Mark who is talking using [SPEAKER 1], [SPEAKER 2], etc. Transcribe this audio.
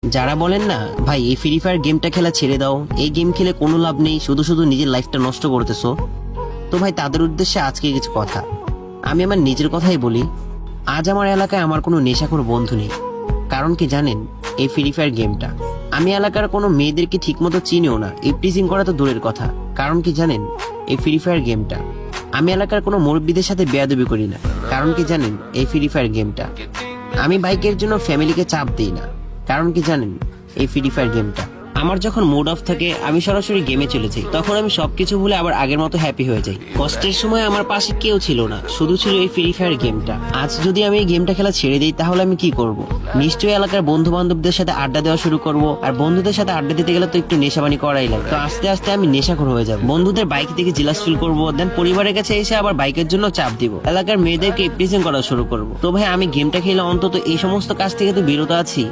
[SPEAKER 1] যারা বলেন না ভাই এই ফ্রি ফায়ার গেমটা খেলা ছেড়ে দাও, এই গেম খেলে কোনো লাভ নেই, শুধু শুধু নিজের লাইফটা নষ্ট করতেছো, তো ভাই তাদের উদ্দেশ্যে আজকে কিছু কথা। আমি আমার নিজের কথাই বলি। আজ আমার এলাকায় আমার কোনো নেশাখোর বন্ধু নেই। কারণ কি জানেন? এই ফ্রি ফায়ার গেমটা। আমি এলাকার কোনো মেয়েদেরকে ঠিকমতো চিনিও না, ইপটিজিং করা তো দূরের কথা। কারণ কি জানেন? এই ফ্রি ফায়ার গেমটা। আমি এলাকার কোনো মুরব্বীদের সাথে বেয়াদবি করি না। কারণ কি জানেন? এই ফ্রি ফায়ার গেমটা। আমি বাইকের জন্য ফ্যামিলিকে চাপ দিই না। কারণ কি জানেন? এই ফ্রি ফায়ার গেমটা। আমার যখন মুড অফ থাকে আমি সরাসরি গেমে চলে যাই, তখন আমি সবকিছু ভুলে আবার আগের মতো হ্যাপি হয়ে যাই। কষ্টের সময় আমার পাশে কেউ ছিল না, শুধু ছিল এই ফ্রি ফায়ার গেমটা। আজ যদি আমি এই গেমটা খেলা ছেড়ে দিই তাহলে আমি কি করব? নিশ্চয়ই এলাকার বন্ধু বান্ধবদের সাথে আড্ডা দেওয়া শুরু করব, আর বন্ধুদের সাথে আড্ডা দিতে গেলে তো একটু নেশাবানি করাই লাগে। তো আস্তে আস্তে আমি নেশাখোর হয়ে যাব, বন্ধুদের বাইক থেকে জেলাস ফিল করবো, দেন পরিবারের কাছে এসে আবার বাইকের জন্য চাপ দিব, এলাকার মেয়েদেরকে ইপটিজিং করা শুরু করব। তো ভাই আমি গেমটা খেলে অন্তত এই সমস্ত কাজ থেকে তো বিরত আছি।